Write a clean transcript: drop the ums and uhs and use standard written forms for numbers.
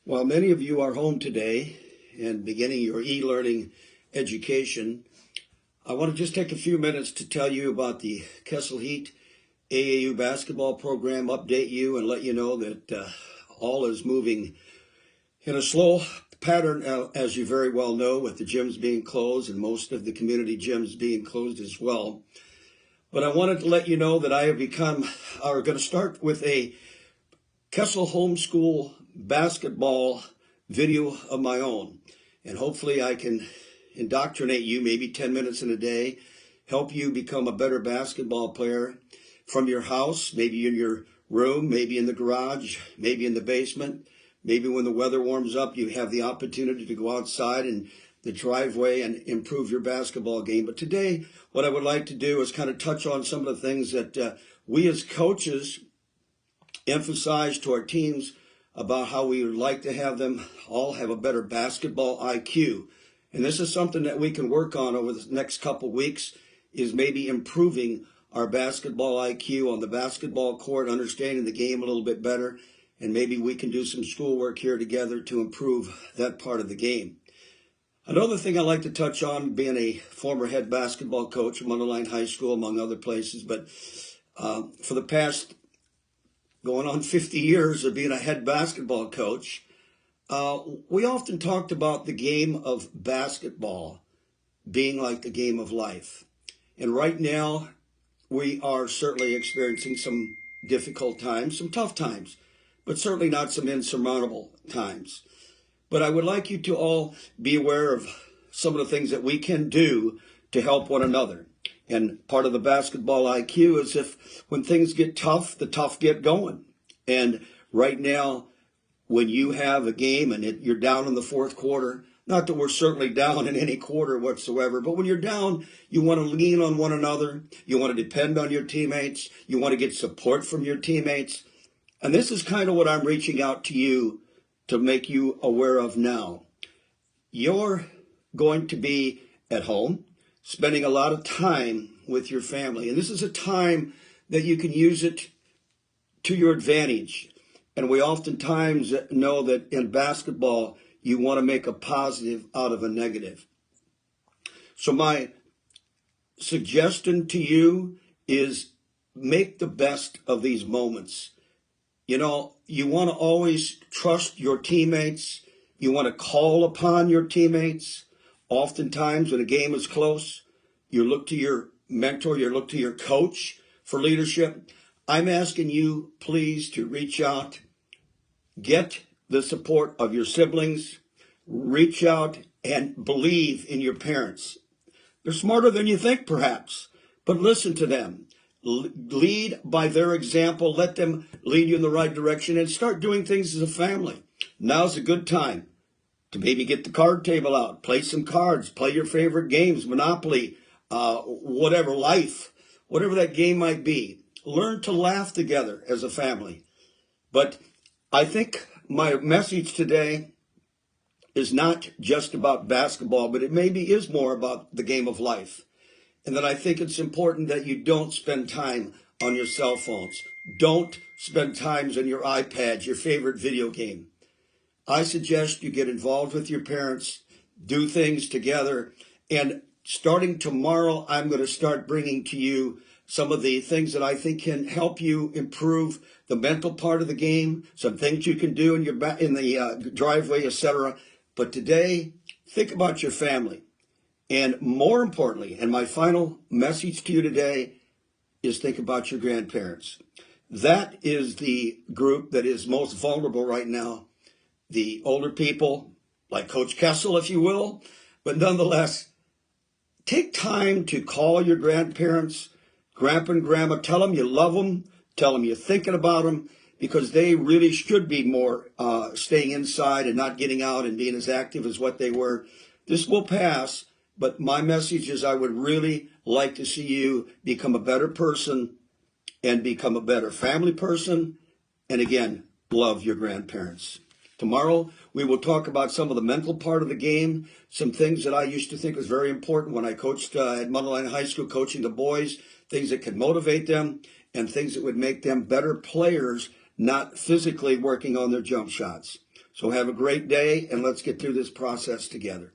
While many of you are home today and beginning your e-learning education, I want to just take a few minutes to tell you about the Kessel Heat AAU basketball program, update you and let you know that all is moving in a slow pattern, as you very well know, with the gyms being closed and most of the community gyms being closed as well. But I wanted to let you know that I have going to start with a Kessel homeschool basketball video of my own. And hopefully I can indoctrinate you maybe 10 minutes in a day, help you become a better basketball player from your house, maybe in your room, maybe in the garage, maybe in the basement. Maybe when the weather warms up, you have the opportunity to go outside in the driveway and improve your basketball game. But today, what I would like to do is kind of touch on some of the things that we as coaches emphasize to our teams about how we would like to have them all have a better basketball IQ. And this is something that we can work on over the next couple weeks, is maybe improving our basketball IQ on the basketball court, understanding the game a little bit better, and maybe we can do some schoolwork here together to improve that part of the game. Another thing I like to touch on, being a former head basketball coach from Underline High School, among other places, but for the past going on 50 years of being a head basketball coach, we often talked about the game of basketball being like the game of life. And right now, we are certainly experiencing some difficult times, some tough times, but certainly not some insurmountable times. But I would like you to all be aware of some of the things that we can do to help one another. And part of the basketball IQ is when things get tough, the tough get going. And right now, when you have a game and you're down in the fourth quarter, not that we're certainly down in any quarter whatsoever, but when you're down, you want to lean on one another. You want to depend on your teammates. You want to get support from your teammates. And this is kind of what I'm reaching out to you to make you aware of now. You're going to be at home, spending a lot of time with your family. And this is a time that you can use it to your advantage. And we oftentimes know that in basketball, you want to make a positive out of a negative. So my suggestion to you is make the best of these moments. You know, you want to always trust your teammates. You want to call upon your teammates. Oftentimes when a game is close, you look to your mentor, you look to your coach for leadership. I'm asking you, please, to reach out, get the support of your siblings, reach out and believe in your parents. They're smarter than you think, perhaps, but listen to them. Lead by their example. Let them lead you in the right direction and start doing things as a family. Now's a good time to maybe get the card table out, play some cards, play your favorite games, Monopoly, whatever, Life, whatever that game might be. Learn to laugh together as a family. But I think my message today is not just about basketball, but it maybe is more about the game of life. And that I think it's important that you don't spend time on your cell phones. Don't spend time on your iPads, your favorite video game. I suggest you get involved with your parents, do things together. And starting tomorrow, I'm going to start bringing to you some of the things that I think can help you improve the mental part of the game, some things you can do in the driveway, etc. But today, think about your family. And more importantly, and my final message to you today is think about your grandparents. That is the group that is most vulnerable right now. The older people, like Coach Kessel, if you will. But nonetheless, take time to call your grandparents, grandpa and grandma. Tell them you love them. Tell them you're thinking about them, because they really should be more staying inside and not getting out and being as active as what they were. This will pass. But my message is I would really like to see you become a better person and become a better family person. And again, love your grandparents. Tomorrow, we will talk about some of the mental part of the game, some things that I used to think was very important when I coached at Mundelein High School, coaching the boys, things that could motivate them and things that would make them better players, not physically working on their jump shots. So have a great day, and let's get through this process together.